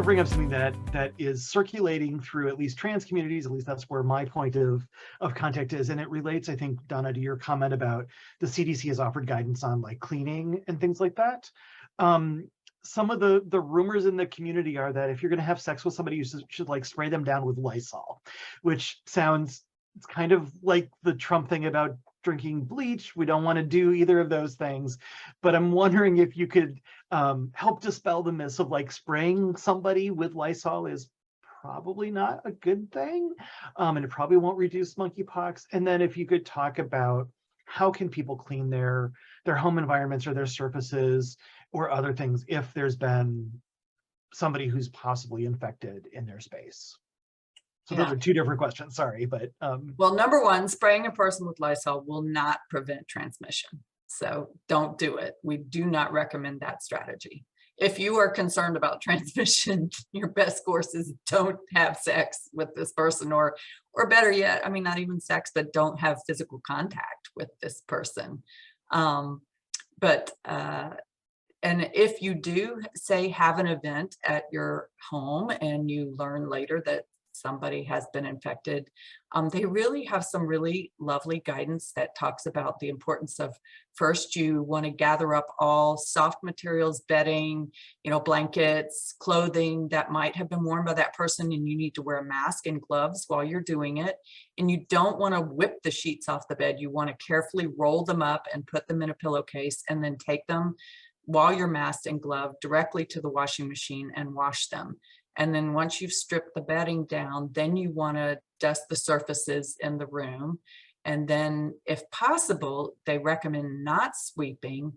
bring up something that is circulating through at least trans communities. At least that's where my point of contact is, and it relates, I think, Donna, to your comment about the CDC has offered guidance on like cleaning and things like that. Some of the rumors in the community are that if you're going to have sex with somebody, you should like spray them down with Lysol, which sounds, it's kind of like the Trump thing about drinking bleach. We don't want to do either of those things, but I'm wondering if you could help dispel the myths of like spraying somebody with Lysol is probably not a good thing, and it probably won't reduce monkeypox. And then if you could talk about how can people clean their home environments or their surfaces or other things if there's been somebody who's possibly infected in their space. So those are two different questions, sorry, but. Well, number one, spraying a person with Lysol will not prevent transmission. So don't do it. We do not recommend that strategy. If you are concerned about transmission, your best course is don't have sex with this person, or better yet, I mean, not even sex, but don't have physical contact with this person. And if you do, say, have an event at your home and you learn later that somebody has been infected, they really have some really lovely guidance that talks about the importance of, first, you want to gather up all soft materials, bedding, blankets, clothing that might have been worn by that person, and you need to wear a mask and gloves while you're doing it. And you don't want to whip the sheets off the bed. You want to carefully roll them up and put them in a pillowcase, and then take them while you're masked and gloved directly to the washing machine and wash them. And then once you've stripped the bedding down, then you want to dust the surfaces in the room. And then if possible, they recommend not sweeping.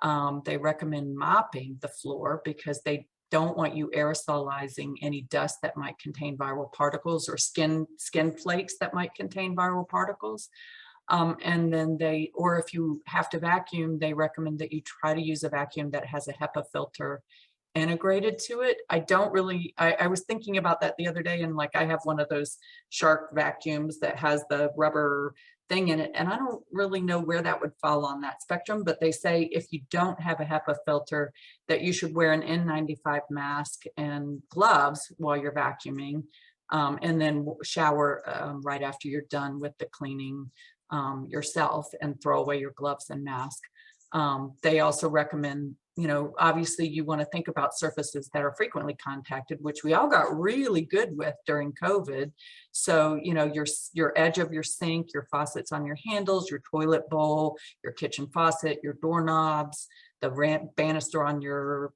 They recommend mopping the floor because they don't want you aerosolizing any dust that might contain viral particles, or skin flakes that might contain viral particles. And then or if you have to vacuum, they recommend that you try to use a vacuum that has a HEPA filter integrated to it. I was thinking about that the other day, and like I have one of those Shark vacuums that has the rubber thing in it, and I don't really know where that would fall on that spectrum, but they say if you don't have a HEPA filter, that you should wear an N95 mask and gloves while you're vacuuming, and then shower right after you're done with the cleaning yourself, and throw away your gloves and mask. They also recommend, obviously you want to think about surfaces that are frequently contacted, which we all got really good with during COVID. So, your edge of your sink, your faucets on your handles, your toilet bowl, your kitchen faucet, your doorknobs, the banister on your,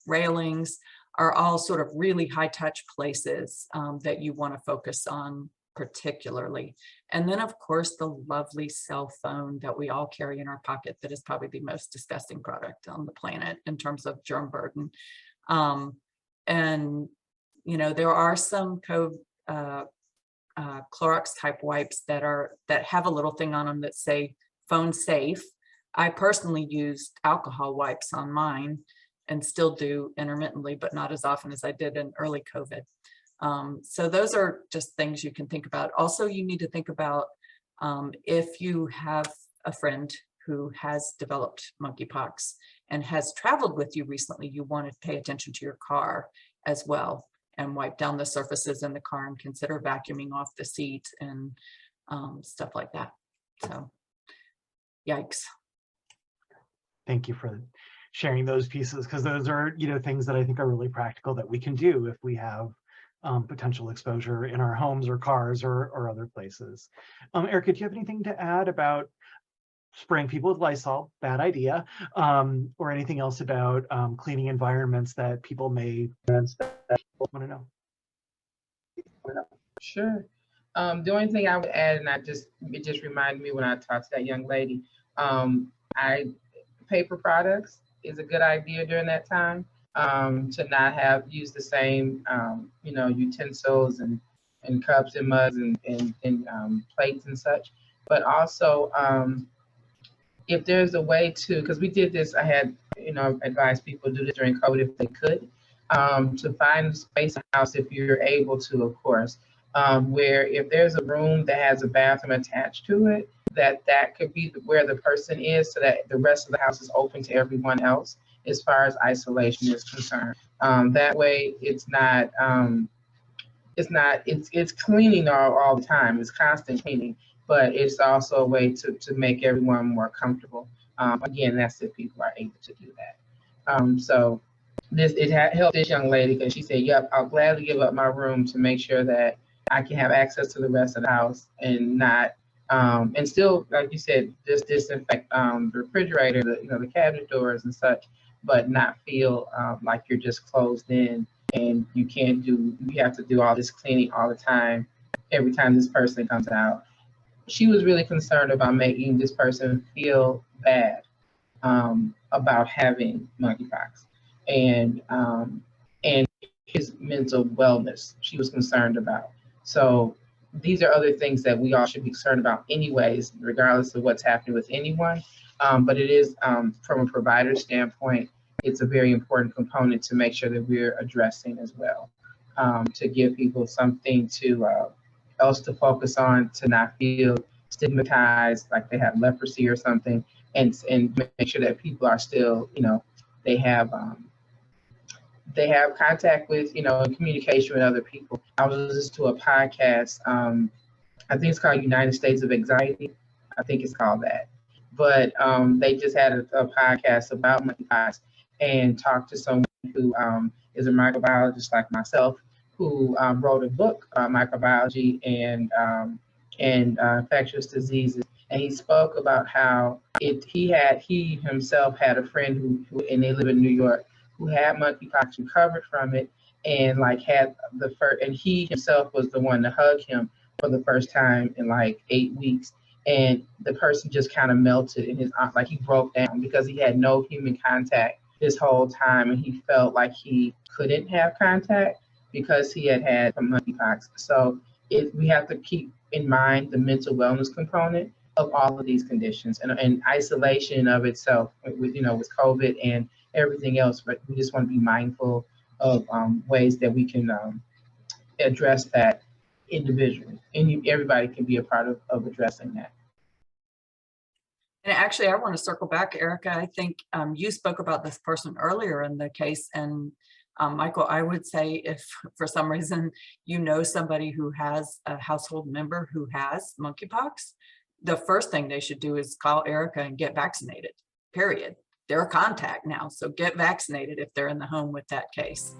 railings are all sort of really high touch places that you want to focus on particularly. And then of course the lovely cell phone that we all carry in our pocket, that is probably the most disgusting product on the planet in terms of germ burden. And there are some Clorox type wipes that have a little thing on them that say phone safe. I personally used alcohol wipes on mine and still do intermittently, but not as often as I did in early COVID. So those are just things you can think about. Also, you need to think about if you have a friend who has developed monkeypox and has traveled with you recently, you want to pay attention to your car as well and wipe down the surfaces in the car and consider vacuuming off the seat and stuff like that. So, yikes. Thank you for sharing those pieces, because those are, things that I think are really practical that we can do if we have potential exposure in our homes or cars or other places. Erica, do you have anything to add about spraying people with Lysol, bad idea, or anything else about cleaning environments that people may want to know? Sure. The only thing I would add, and it just reminded me when I talked to that young lady, paper products is a good idea during that time. To not use the same, utensils and cups and mugs and plates and such. But also, if there's a way to, because we did this, I had, advised people to do this during COVID if they could, to find space in the house if you're able to, of course, where if there's a room that has a bathroom attached to it, that could be where the person is, so that the rest of the house is open to everyone else as far as isolation is concerned. That way it's not, it's cleaning all the time. It's constant cleaning, but it's also a way to make everyone more comfortable. Again, that's if people are able to do that. So it helped this young lady because she said, yep, I'll gladly give up my room to make sure that I can have access to the rest of the house and not, and still, like you said, just disinfect the refrigerator, the cabinet doors and such, but not feel like you're just closed in and you have to do all this cleaning all the time, every time this person comes out. She was really concerned about making this person feel bad about having monkeypox and his mental wellness she was concerned about. So these are other things that we all should be concerned about anyways, regardless of what's happening with anyone. But it is, from a provider standpoint, it's a very important component to make sure that we're addressing as well, to give people something else to focus on, to not feel stigmatized like they have leprosy or something, and make sure that people are still, they have contact with, and communication with other people. I was listening to a podcast, I think it's called United States of Anxiety. I think it's called that. But they just had a podcast about monkeypox and talked to someone who is a microbiologist like myself, who wrote a book on microbiology and infectious diseases. And he spoke about how he himself had a friend who and they live in New York, who had monkeypox, recovered from it, and and he himself was the one to hug him for the first time in like 8 weeks. And the person just kind of melted in his arm, like he broke down because he had no human contact this whole time, and he felt like he couldn't have contact because he had monkeypox. So we have to keep in mind the mental wellness component of all of these conditions and isolation of itself with COVID and everything else. But we just want to be mindful of ways that we can address that individually, and everybody can be a part of addressing that. And actually, I want to circle back, Erica. I think you spoke about this person earlier in the case, and Michael, I would say if for some reason you know somebody who has a household member who has monkeypox, the first thing they should do is call Erica and get vaccinated, period. They're a contact now, so get vaccinated if they're in the home with that case.